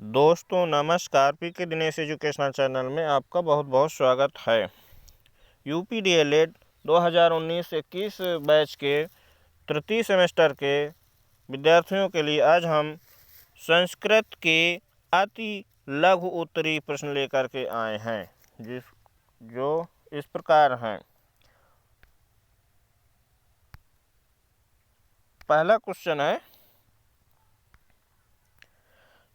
दोस्तों नमस्कार। पीके Dinesh educational channel में आपका बहुत बहुत स्वागत है। यूपी डीएलएड 2019-21 बैच के तृतीय सेमेस्टर के विद्यार्थियों के लिए आज हम संस्कृत के अति लघु उत्तरी प्रश्न लेकर के आए हैं जो इस प्रकार हैं। पहला क्वेश्चन है,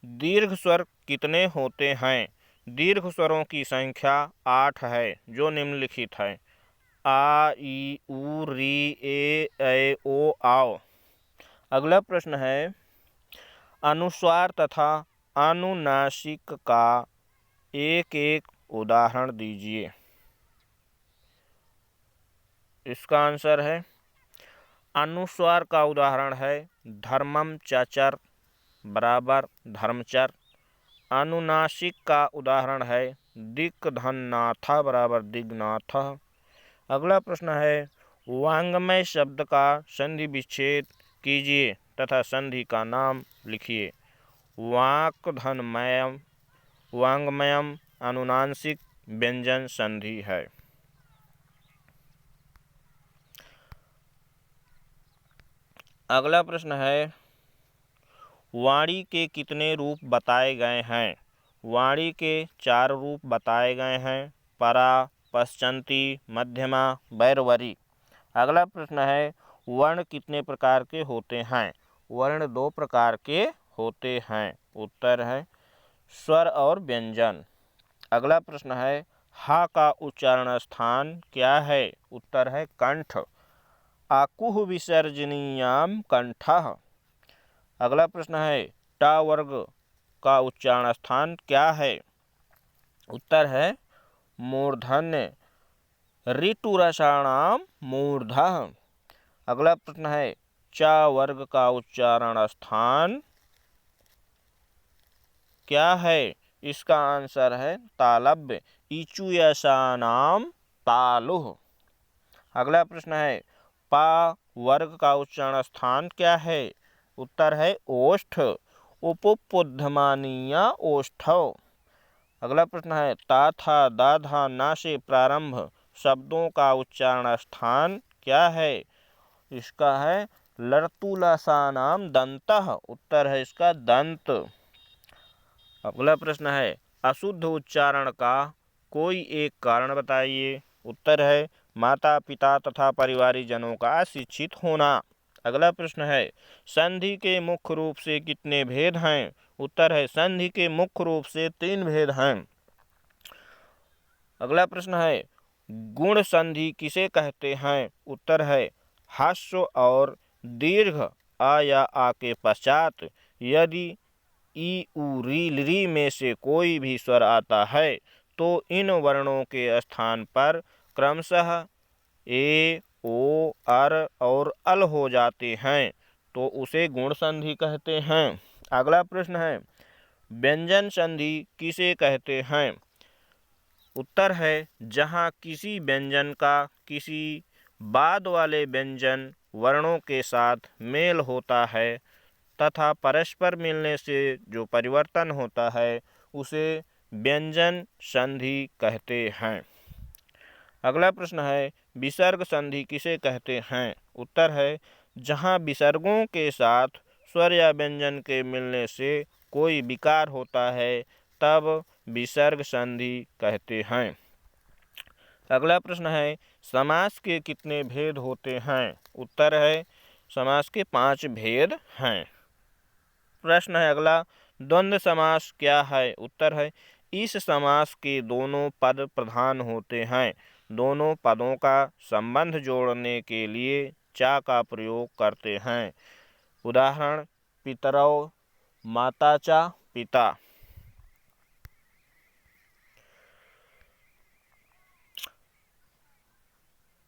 दीर्घ स्वर कितने होते हैं? दीर्घ स्वरों की संख्या 8 है जो निम्नलिखित है। आ, ई, उ, री, ए, ऐ, ओ, आओ। अगला प्रश्न है, अनुस्वार तथा अनुनासिक का एक एक उदाहरण दीजिए। इसका आंसर है, अनुस्वार का उदाहरण है धर्मम चचर बराबर धर्मचर। अनुनासिक का उदाहरण है दिक्धन्नाथ बराबर दिग्नाथ। अगला प्रश्न है, वांग्मय शब्द का संधि विच्छेद कीजिए तथा संधि का नाम लिखिए। वाक्धन्मयम वांग्मयम अनुनासिक व्यंजन संधि है। अगला प्रश्न है, वाणी के कितने रूप बताए गए हैं? वाणी के 4 रूप बताए गए हैं, परा, पश्चंती, मध्यमा, वैरवरी। अगला प्रश्न है, वर्ण कितने प्रकार के होते हैं? वर्ण 2 प्रकार के होते हैं। उत्तर है स्वर और व्यंजन। अगला प्रश्न है, हा का उच्चारण स्थान क्या है? उत्तर है कंठ। आकुह विसर्जनीयाम कंठः। अगला प्रश्न है, ट वर्ग का उच्चारण स्थान क्या है? उत्तर है मूर्धन्य। ऋतुरसाणाम मूर्धः। अगला प्रश्न है, च वर्ग का उच्चारण स्थान क्या है? इसका आंसर है तालव्य। इचुयसानाम तालुः। अगला प्रश्न है, पा वर्ग का उच्चारण स्थान क्या है? उत्तर है ओष्ठ। उपपुद्धमानीय ओष्ठौ। अगला प्रश्न है, ता था दाधा ना से प्रारंभ शब्दों का उच्चारण स्थान क्या है? इसका है लर्तुलसानाम दंतः। उत्तर है इसका दंत। अगला प्रश्न है, अशुद्ध उच्चारण का कोई एक कारण बताइए। उत्तर है माता पिता तथा परिवारीजनों का अशिक्षित होना। अगला प्रश्न है, संधि के मुख्य रूप से कितने भेद हैं? उत्तर है संधि के मुख्य रूप से 3 भेद हैं। अगला प्रश्न है, गुण संधि किसे कहते हैं? उत्तर है ह्रस्व और दीर्घ आ या आ के पश्चात यदि ई, उ, री में से कोई भी स्वर आता है तो इन वर्णों के स्थान पर क्रमशः ए, ओ, अर और अल हो जाते हैं तो उसे गुण संधि कहते हैं। अगला प्रश्न है, व्यंजन संधि किसे कहते हैं? उत्तर है जहाँ किसी व्यंजन का किसी बाद वाले व्यंजन वर्णों के साथ मेल होता है तथा परस्पर मिलने से जो परिवर्तन होता है उसे व्यंजन संधि कहते हैं। अगला प्रश्न है, विसर्ग संधि किसे कहते हैं? उत्तर है जहाँ विसर्गों के साथ स्वर या व्यंजन के मिलने से कोई विकार होता है तब विसर्ग संधि कहते हैं। अगला प्रश्न है, समास के कितने भेद होते हैं? उत्तर है समास के 5 भेद हैं। प्रश्न है अगला, द्वंद्व समास क्या है? उत्तर है इस समास के दोनों पद प्रधान होते हैं। दोनों पदों का संबंध जोड़ने के लिए चा का प्रयोग करते हैं। उदाहरण, पितरौ माता चा पिता।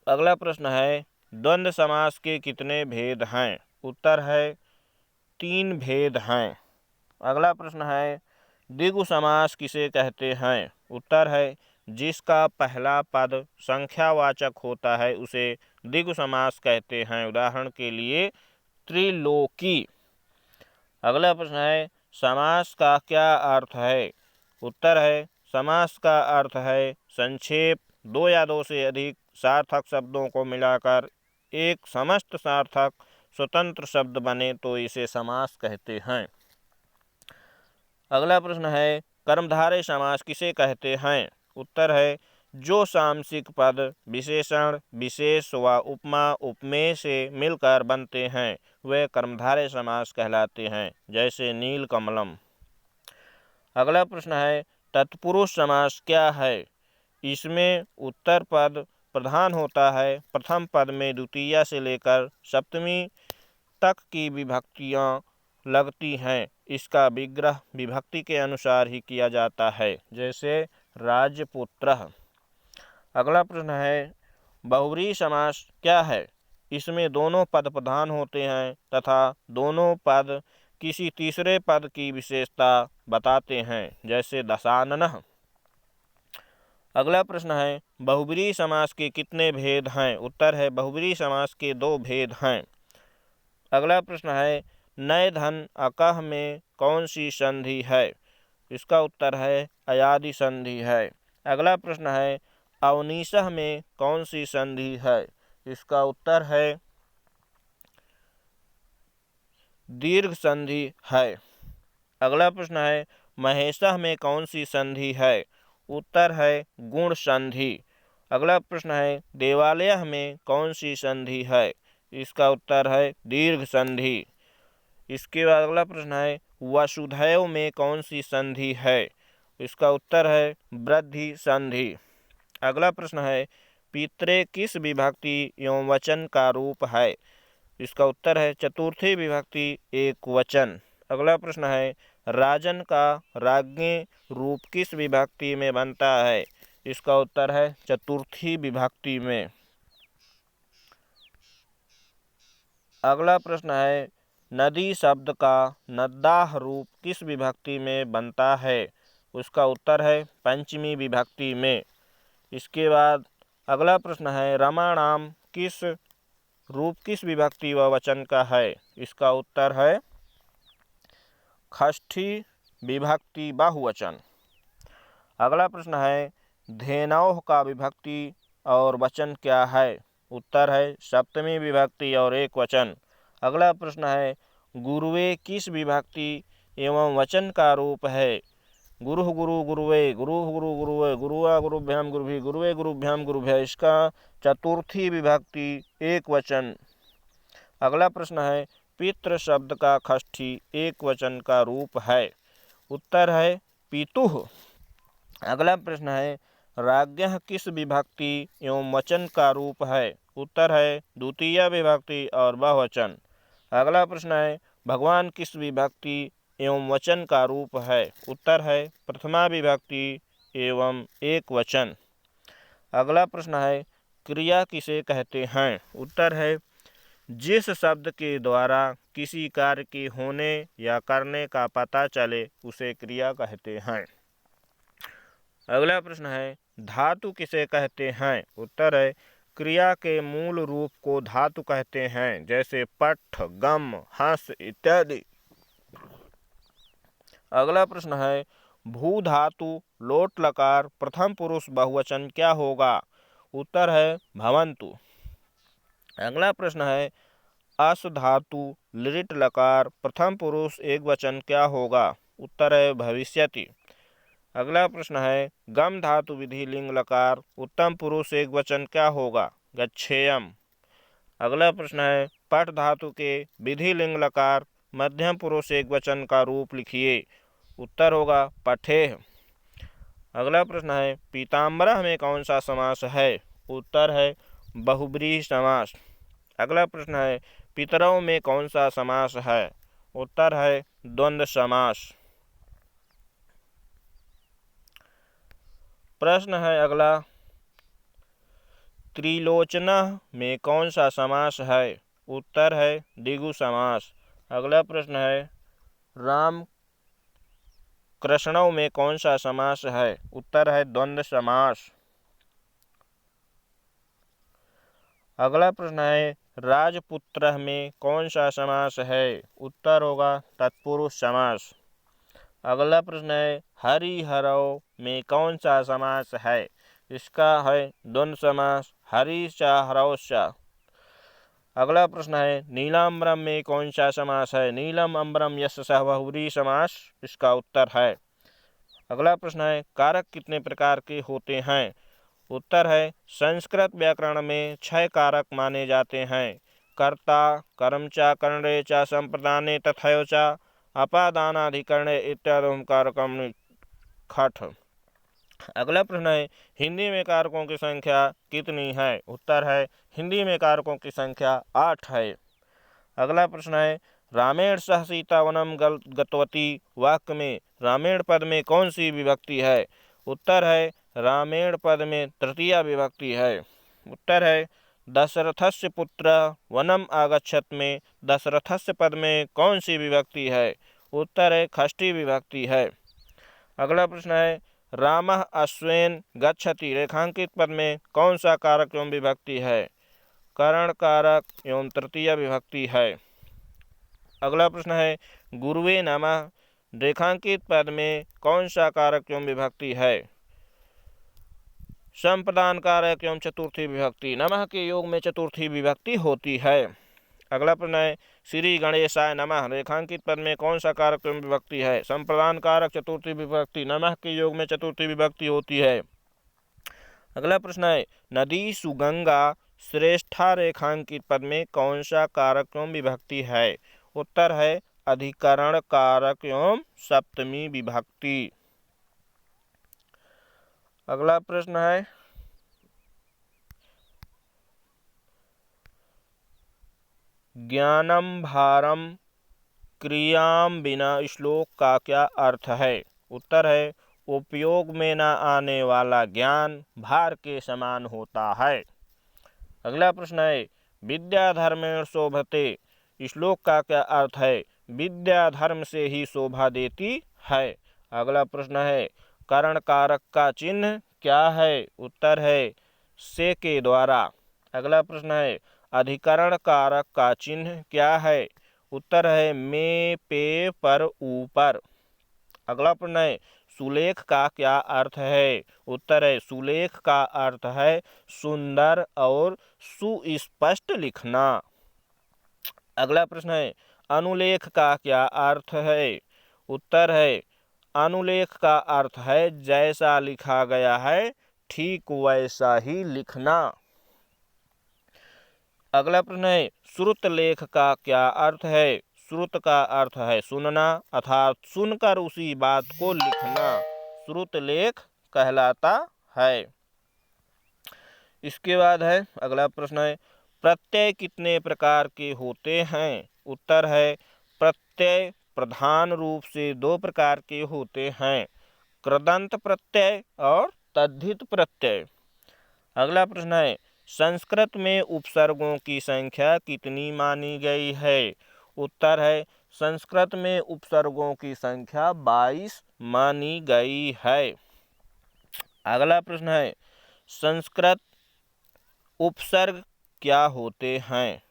अगला प्रश्न है, द्वंद्व समास के कितने भेद हैं? उत्तर है 3 भेद हैं। अगला प्रश्न है, द्विगु समास किसे कहते हैं? उत्तर है जिसका पहला पद संख्यावाचक होता है उसे द्विगु समास कहते हैं। उदाहरण के लिए त्रिलोकी। अगला प्रश्न है, समास का क्या अर्थ है? उत्तर है समास का अर्थ है संक्षेप, दो या दो से अधिक सार्थक शब्दों को मिलाकर एक समस्त सार्थक स्वतंत्र शब्द बने तो इसे समास कहते हैं। अगला प्रश्न है कर्मधारय समास किसे कहते हैं? उत्तर है जो सामसिक पद विशेषण विशेष व उपमा उपमेय से मिलकर बनते हैं वे कर्मधारय समास कहलाते हैं, जैसे नील कमलम। अगला प्रश्न है तत्पुरुष समास क्या है? इसमें उत्तर पद प्रधान होता है, प्रथम पद में द्वितीया से लेकर सप्तमी तक की विभक्तियाँ लगती हैं। इसका विग्रह विभक्ति के अनुसार ही किया जाता है, जैसे राजपुत्रः। अगला प्रश्न है बहुव्रीहि समास क्या है? इसमें दोनों पद प्रधान होते हैं तथा दोनों पद किसी तीसरे पद की विशेषता बताते हैं, जैसे दशाननः। अगला प्रश्न है बहुव्रीहि समास के कितने भेद हैं? उत्तर है बहुव्रीहि समास के दो भेद हैं। अगला प्रश्न है नए धन अकह में कौन सी संधि है? इसका उत्तर है अयादि संधि है। अगला प्रश्न है अवनीशः में कौन सी संधि है? इसका उत्तर है दीर्घ संधि है। अगला प्रश्न है महेशः में कौन सी संधि है? उत्तर है गुण संधि। अगला प्रश्न है देवालयः में कौन सी संधि है? इसका उत्तर है दीर्घ संधि। इसके बाद अगला प्रश्न है वसुधैव में कौन सी संधि है? इसका उत्तर है वृद्धि संधि। अगला प्रश्न है पितरे किस विभक्ति एवं वचन का रूप है? इसका उत्तर है चतुर्थी विभक्ति एक वचन। अगला प्रश्न है राजन का राज्ञी रूप किस विभक्ति में बनता है? इसका उत्तर है चतुर्थी विभक्ति में। अगला प्रश्न है नदी शब्द का नद्दाह रूप किस विभक्ति में बनता है? उसका उत्तर है पंचमी विभक्ति में। इसके बाद अगला प्रश्न है रमाणाम किस रूप किस विभक्ति व वचन का है? इसका उत्तर है षष्ठी विभक्ति बहुवचन। अगला प्रश्न है धेनौः का विभक्ति और वचन क्या है? उत्तर है सप्तमी विभक्ति और एक वचन। अगला प्रश्न है गुरुवे किस विभक्ति एवं वचन का रूप है? गुरुः गुरु गुरुवे गुरुः गुरु गुरुवे गुरुआ गुरुभ्याम गुरुभि गुरुवे गुरुभ्याम गुरुभ्य। इसका चतुर्थी विभक्ति एक वचन। अगला प्रश्न है पितृ शब्द का षष्ठी एक वचन का रूप है? उत्तर है पितुः। अगला प्रश्न है राज्ञः किस विभक्ति एवं वचन का रूप है? उत्तर है द्वितीय विभक्ति और बहुवचन। अगला प्रश्न है भगवान किस विभक्ति एवं वचन का रूप है? उत्तर है प्रथमा विभक्ति एवं एक वचन। अगला प्रश्न है क्रिया किसे कहते हैं? उत्तर है जिस शब्द के द्वारा किसी कार्य के होने या करने का पता चले उसे क्रिया कहते हैं। अगला प्रश्न है धातु किसे कहते हैं? उत्तर है क्रिया के मूल रूप को धातु कहते हैं, जैसे पठ गम हंस इत्यादि। अगला प्रश्न है भू धातु लोट लकार प्रथम पुरुष बहुवचन क्या होगा? उत्तर है भवन्तु। अगला प्रश्न है अस धातु लिट लकार प्रथम पुरुष एक वचन क्या होगा? उत्तर है भविष्यति। अगला प्रश्न है गम धातु विधि लिंग लकार उत्तम पुरुष एक वचन क्या होगा? गच्छेयम। अगला प्रश्न है पठ धातु के विधि लिंग लकार मध्यम पुरुष एक वचन का रूप लिखिए। उत्तर होगा पठेह। अगला प्रश्न है पीताम्बरः में कौन सा समास है? उत्तर है बहुब्रीहि समास। अगला प्रश्न है पितरौ में कौन सा समास है? उत्तर है द्वंद्व समास। प्रश्न है अगला त्रिलोचनः में कौन सा समास है? उत्तर है द्विगु समास। अगला प्रश्न है राम कृष्णौ में कौन सा समास है? उत्तर है द्वंद्व समास। अगला प्रश्न है राजपुत्रः में कौन सा समास है? उत्तर होगा तत्पुरुष समास। अगला प्रश्न है हरिहरौ में कौन सा समास है? इसका है द्वंद्व समास हरि चा हरौ चा। अगला प्रश्न है नीलाम्बरम में कौन सा समास है? नीलम अम्बरम यस्य सह बहुव्रीहि समास। इसका उत्तर है। अगला प्रश्न है कारक कितने प्रकार के होते हैं? उत्तर है संस्कृत व्याकरण में 6 कारक माने जाते हैं। कर्ता, कर्मचा, करणे चा, संप्रदाने तथैव चा, अपादानाधिकरणे इत्यादि कारकम खठ। अगला प्रश्न है हिंदी में कारकों की संख्या कितनी है? उत्तर है हिंदी में कारकों की संख्या 8 है। अगला प्रश्न है रामेण सह सीता वनम गतवती वाक्य में रामेण पद में कौन सी विभक्ति है? उत्तर है रामेण पद में तृतीया विभक्ति है। उत्तर है दशरथस्य पुत्र वनम आगच्छत में दशरथस्य पद में कौन सी विभक्ति है? उत्तर है षष्ठी विभक्ति है। अगला प्रश्न है रामः अश्वेन गच्छति रेखांकित पद में कौन सा कारक एवं विभक्ति है? करण कारक एवं तृतीया विभक्ति है। अगला प्रश्न है गुरुवे नमः रेखांकित पद में कौन सा कारक एवं विभक्ति है? संप्रदान कारक एवं चतुर्थी विभक्ति। नमः के योग में चतुर्थी विभक्ति होती है। अगला प्रश्न है श्री गणेशाय नमः रेखांकित पद में कौन सा कारक एवं विभक्ति है? संप्रदान कारक चतुर्थी विभक्ति। नमः के योग में चतुर्थी विभक्ति होती है। अगला प्रश्न है नदी सुगंगा श्रेष्ठा रेखांकित पद में कौन सा कारक एवं विभक्ति है? उत्तर है अधिकरण कारक एवं सप्तमी विभक्ति। अगला प्रश्न है ज्ञानम भारम क्रियाम बिना श्लोक का क्या अर्थ है? उत्तर है उपयोग में न आने वाला ज्ञान भार के समान होता है। अगला प्रश्न है विद्या धर्मेण शोभते श्लोक का क्या अर्थ है? विद्या धर्म से ही शोभा देती है। अगला प्रश्न है करण कारक का चिन्ह क्या है? उत्तर है से के द्वारा। अगला प्रश्न है अधिकरण कारक का चिन्ह क्या है? उत्तर है में पे पर ऊपर। अगला प्रश्न है सुलेख का क्या अर्थ है? उत्तर है सुलेख का अर्थ है सुंदर और सुस्पष्ट लिखना। अगला प्रश्न है अनुलेख का क्या अर्थ है? उत्तर है अनुलेख का अर्थ है जैसा लिखा गया है ठीक वैसा ही लिखना। अगला प्रश्न है श्रुत लेख का क्या अर्थ है? श्रुत का अर्थ है सुनना अर्थात सुनकर उसी बात को लिखना श्रुत लेख कहलाता है। इसके बाद है अगला प्रश्न है प्रत्यय कितने प्रकार के होते हैं? उत्तर है प्रत्यय प्रधान रूप से 2 प्रकार के होते हैं कृदंत प्रत्यय और तद्धित प्रत्यय। अगला प्रश्न है संस्कृत में उपसर्गों की संख्या कितनी मानी गई है? उत्तर है संस्कृत में उपसर्गों की संख्या 22 मानी गई है। अगला प्रश्न है संस्कृत उपसर्ग क्या होते हैं?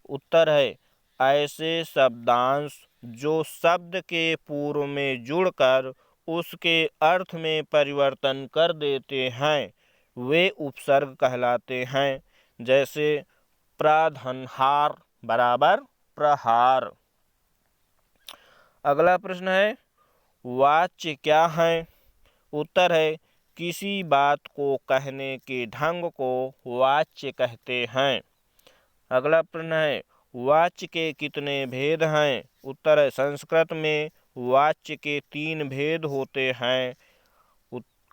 उत्तर है ऐसे शब्दांश जो शब्द के पूर्व में जुड़कर उसके अर्थ में परिवर्तन कर देते हैं वे उपसर्ग कहलाते हैं। जैसे प्राधनहार बराबर प्रहार। अगला प्रश्न है वाच्य क्या है? उत्तर है किसी बात को कहने के ढंग को वाच्य कहते हैं। अगला प्रश्न है वाच्य के कितने भेद हैं? उत्तर है संस्कृत में वाच्य के 3 भेद होते हैं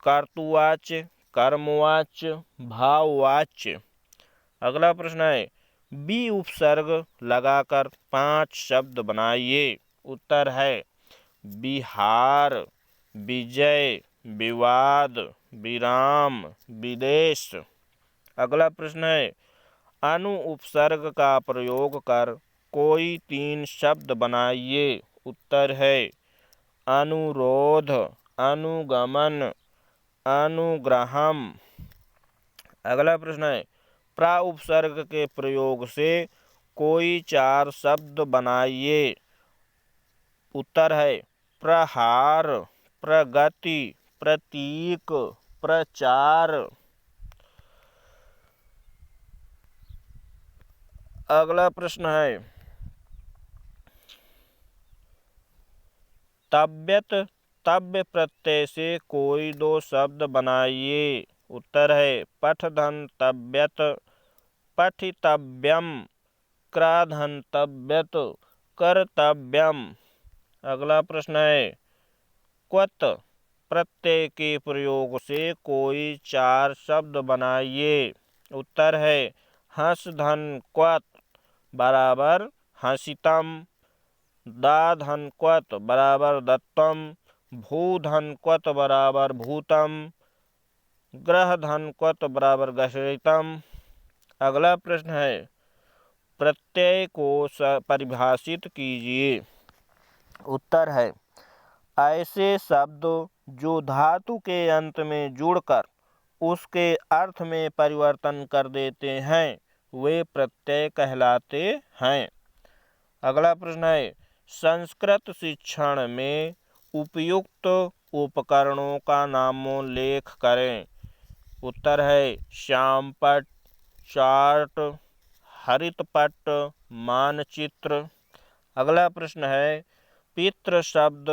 कर्तुवाच्य, कर्मवाच्य, भाववाच्य। अगला प्रश्न है बी उपसर्ग लगाकर 5 शब्द बनाइए। उत्तर है बिहार, विजय, विवाद, विराम, विदेश। अगला प्रश्न है अनु उपसर्ग का प्रयोग कर कोई 3 शब्द बनाइए। उत्तर है अनुरोध, अनुगमन, अनुग्रहम। अगला प्रश्न है प्रा उपसर्ग के प्रयोग से कोई 4 शब्द बनाइए। उत्तर है प्रहार, प्रगति, प्रतीक, प्रचार। अगला प्रश्न है तव्यत तव्य प्रत्यय से कोई दो शब्द बनाइए। उत्तर है पठधन्तव्यत, पठितव्यम, क्राधन्तव्यत, कर्तव्यम। अगला प्रश्न है क्वत प्रत्यय के प्रयोग से कोई चार शब्द बनाइए। उत्तर है हंस धन क्वत बराबर हंसितम, दाधन क्वत बराबर दत्तम, भूधन क्वत बराबर भूतम, ग्रहधन क्वत बराबर गृहीतम। अगला प्रश्न है प्रत्यय को परिभाषित कीजिए। उत्तर है ऐसे शब्द जो धातु के अंत में जुड़कर उसके अर्थ में परिवर्तन कर देते हैं वे प्रत्यय कहलाते हैं। अगला प्रश्न है संस्कृत शिक्षण में उपयुक्त उपकरणों का नामोल्लेख करें। उत्तर है श्यामपट्ट, चार्ट, हरितपट्ट, मानचित्र। अगला प्रश्न है पितृ शब्द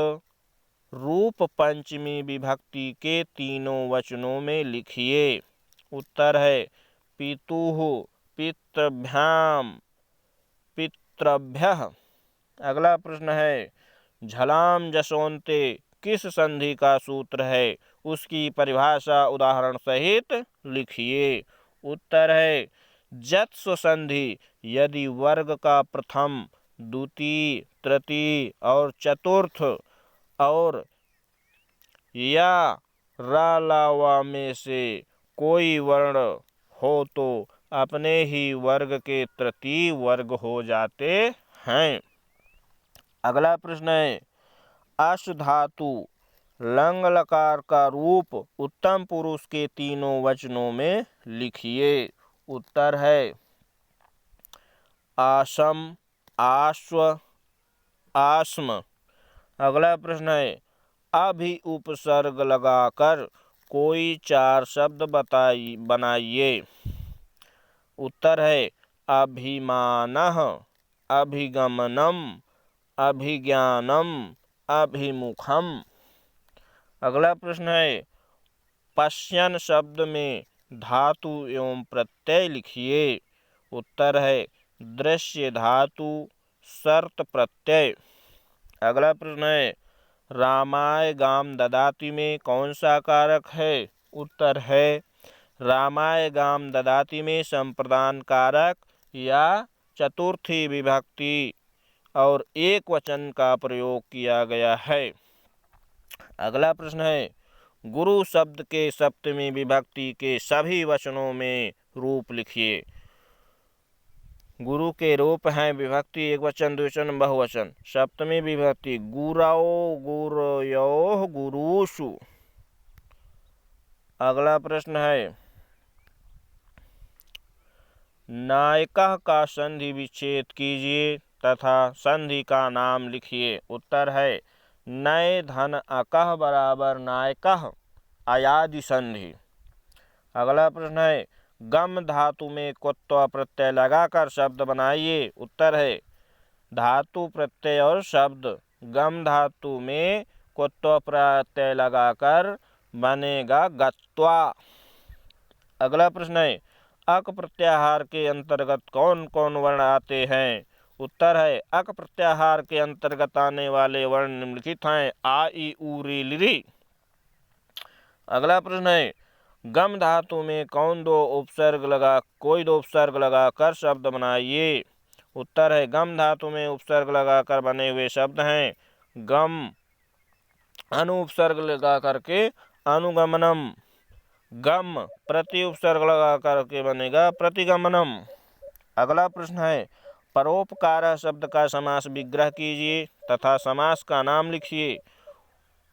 रूप पंचमी विभक्ति के तीनों वचनों में लिखिए। उत्तर है पितुः, पितृभ्याम, पितृभ्यः। अगला प्रश्न है झलाम जसोन्ते किस संधि का सूत्र है, उसकी परिभाषा उदाहरण सहित लिखिए। उत्तर है जत्स्व संधि यदि वर्ग का प्रथम, द्वितीय, तृतीय और चतुर्थ और या रालावा में से कोई वर्ण हो तो अपने ही वर्ग के तृतीय वर्ग हो जाते हैं। अगला प्रश्न है अश धातु लंग लकार का रूप उत्तम पुरुष के तीनों वचनों में लिखिए। उत्तर है आसम, आश्व, आस्म। अगला प्रश्न है अभि उपसर्ग लगाकर कोई चार शब्द बनाइए। उत्तर है अभिमानः, अभिगमनम, अभिज्ञानम, अभिमुखम। अगला प्रश्न है पश्यन शब्द में धातु एवं प्रत्यय लिखिए। उत्तर है दृश्य धातु, शर्त प्रत्यय। अगला प्रश्न है रामाय गाम ददाति में कौन सा कारक है। उत्तर है रामाय गाम ददाति में संप्रदान कारक या चतुर्थी विभक्ति और एक वचन का प्रयोग किया गया है। अगला प्रश्न है गुरु शब्द के सप्तमी विभक्ति के सभी वचनों में रूप लिखिए। गुरु के रूप हैं विभक्ति एकवचन, द्विवचन, बहुवचन। सप्तमी विभक्ति गुरौ, गुरयोः, गुरुषु। अगला प्रश्न है नायकः का संधि विच्छेद कीजिए तथा संधि का नाम लिखिए। उत्तर है नय धन अकः बराबर नायकः, अयादि संधि। अगला प्रश्न है गम धातु में क्वत्वा प्रत्यय लगाकर शब्द बनाइए। उत्तर है धातु प्रत्यय और शब्द गम धातु में क्वत्वा प्रत्यय लगाकर बनेगा गत्वा। अगला प्रश्न है अक प्रत्याहार के अंतर्गत कौन कौन वर्ण आते हैं। उत्तर है अक प्रत्याहार के अंतर्गत आने वाले वर्ण निम्नलिखित हैं आ, ई, उ, री, लिरी। अगला प्रश्न है गम धातु में कोई दो उपसर्ग लगाकर शब्द बनाइए। उत्तर है गम धातु में उपसर्ग लगाकर बने हुए शब्द हैं गम, अनु उपसर्ग लगा करके अनुगमनम, गम प्रति उपसर्ग लगा करके बनेगा प्रतिगमनम। अगला प्रश्न है परोपकार शब्द का समास विग्रह कीजिए तथा समास का नाम लिखिए।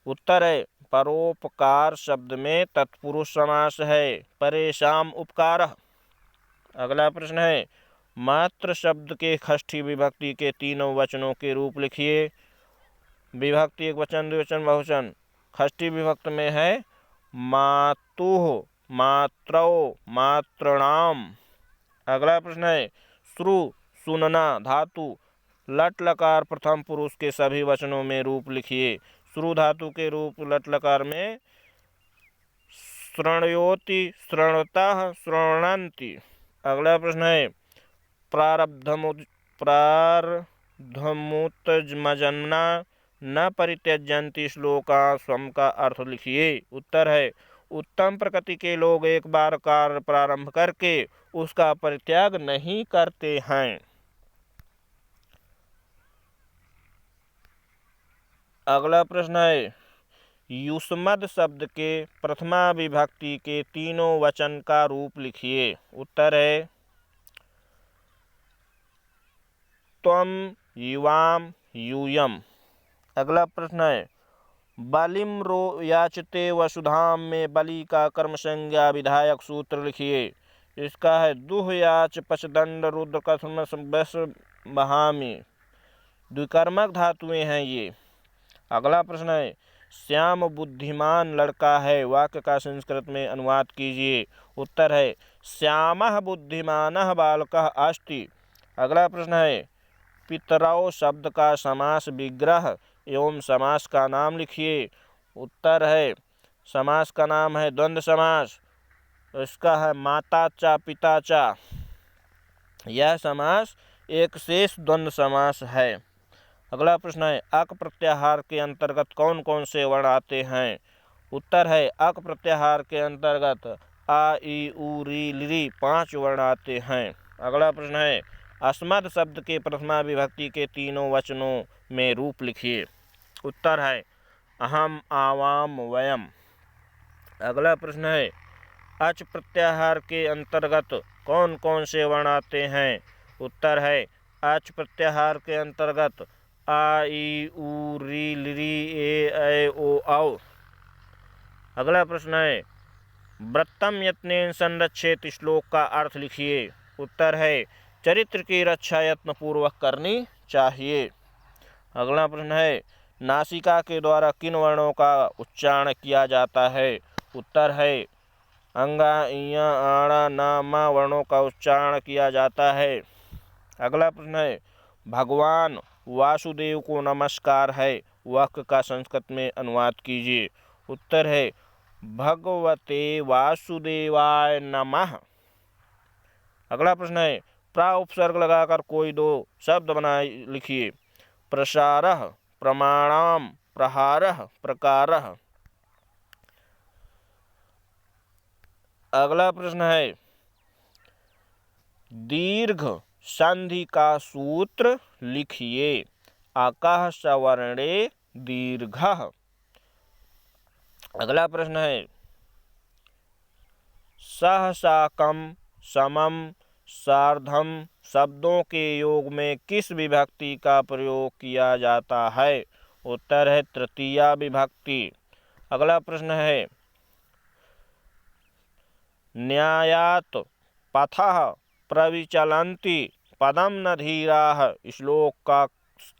उत्तर है परोपकार शब्द में तत्पुरुष समास है परेशान उपकारः। अगला प्रश्न है मात्र शब्द के षष्ठी विभक्ति के तीनों वचनों के रूप लिखिए। विभक्ति एक वचन द्विवचन बहुवचन। षष्ठी विभक्त में है मातुः मात्रौ मातॄणाम। अगला प्रश्न है श्रु सुनना धातु लट लकार प्रथम पुरुष के सभी वचनों में रूप लिखिए। श्रु धातु के रूप लट लकार में श्रृणोति श्रृणतः श्रृणन्ति। अगला प्रश्न है प्रारब्धमुत्तजमना न परित्यजन्ति श्लोका स्वम का अर्थ लिखिए। उत्तर है उत्तम प्रकृति के लोग एक बार कार्य प्रारंभ करके उसका परित्याग नहीं करते हैं। अगला प्रश्न है युष्मद् शब्द के प्रथमा विभक्ति के तीनों वचन का रूप लिखिए। उत्तर है त्वम युवाम यूयम। अगला प्रश्न है बलिम रो याचते वसुधाम में बलि का कर्म संज्ञा विधायक सूत्र लिखिए। इसका है दुह याच पचदंड रुद्र कथम बस बहामी। द्विकर्मक धातुएं हैं ये। अगला प्रश्न है श्याम बुद्धिमान लड़का है, वाक्य का संस्कृत में अनुवाद कीजिए। उत्तर है श्यामः बुद्धिमानः बालकः अस्ति। अगला प्रश्न है पितरौ शब्द का समास विग्रह एवं समास का नाम लिखिए। उत्तर है समास का नाम है द्वंद्व समास। इसका है माता चा पिता चा। यह समास एक शेष द्वंद्व समास है। अगला प्रश्न है अक प्रत्याहार के अंतर्गत कौन कौन से वर्ण आते हैं। उत्तर है अक प्रत्याहार के अंतर्गत आ ई उ री लिरी 5 वर्ण आते हैं। अगला प्रश्न है अस्मद् शब्द के प्रथमा विभक्ति के तीनों वचनों में रूप लिखिए। उत्तर है अहम आवाम वयम। अगला प्रश्न है अच प्रत्याहार के अंतर्गत कौन कौन से वर्ण आते हैं। उत्तर है अच प्रत्याहार के अंतर्गत आ ई उ री लिरी ए ऐ ओ औ। अगला प्रश्न है व्रतम यत्नेन संरक्षेत श्लोक का अर्थ लिखिए। उत्तर है चरित्र की रक्षा यत्न पूर्वक करनी चाहिए। अगला प्रश्न है नासिका के द्वारा किन वर्णों का उच्चारण किया जाता है। उत्तर है अंगा इया आड़ा ना मा वर्णों का उच्चारण किया जाता है। अगला प्रश्न है भगवान वासुदेव को नमस्कार है, वाक्य का संस्कृत में अनुवाद कीजिए। उत्तर है भगवते वासुदेवाय नमः। अगला प्रश्न है प्रा उपसर्ग लगाकर कोई 2 शब्द बनाए लिखिए। प्रसारः प्रमाणम प्रहारः प्रकारः। अगला प्रश्न है दीर्घ संधि का सूत्र लिखिए। आकाश सवर्णे दीर्घः। अगला प्रश्न है सह साकम समम सार्धम शब्दों के योग में किस विभक्ति का प्रयोग किया जाता है। उत्तर है तृतीया विभक्ति। अगला प्रश्न है न्यायात पथः प्रविचलन्ति पदम न धीराः श्लोक का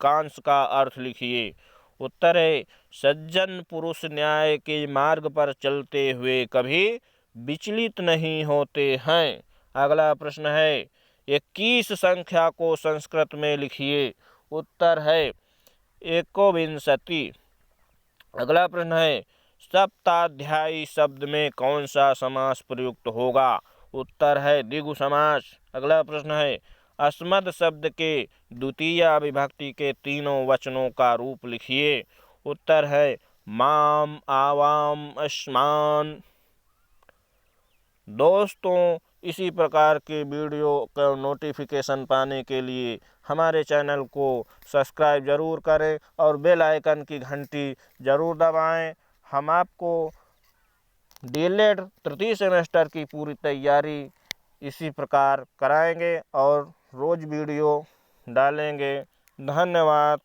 कांश का अर्थ लिखिए। उत्तर है सज्जन पुरुष न्याय के मार्ग पर चलते हुए कभी विचलित नहीं होते हैं। अगला प्रश्न है 21 संख्या को संस्कृत में लिखिए। उत्तर है एकोविंशति। अगला प्रश्न है सप्ताध्यायी शब्द में कौन सा समास प्रयुक्त होगा। उत्तर है द्विगु समास। अगला प्रश्न है अस्मद् शब्द के द्वितीया विभक्ति के तीनों वचनों का रूप लिखिए। उत्तर है माम आवाम अस्मान। दोस्तों इसी प्रकार के वीडियो का नोटिफिकेशन पाने के लिए हमारे चैनल को सब्सक्राइब ज़रूर करें और बेल आइकन की घंटी ज़रूर दबाएं। हम आपको डीएलएड तृतीय सेमेस्टर की पूरी तैयारी इसी प्रकार कराएंगे और रोज़ वीडियो डालेंगे। धन्यवाद।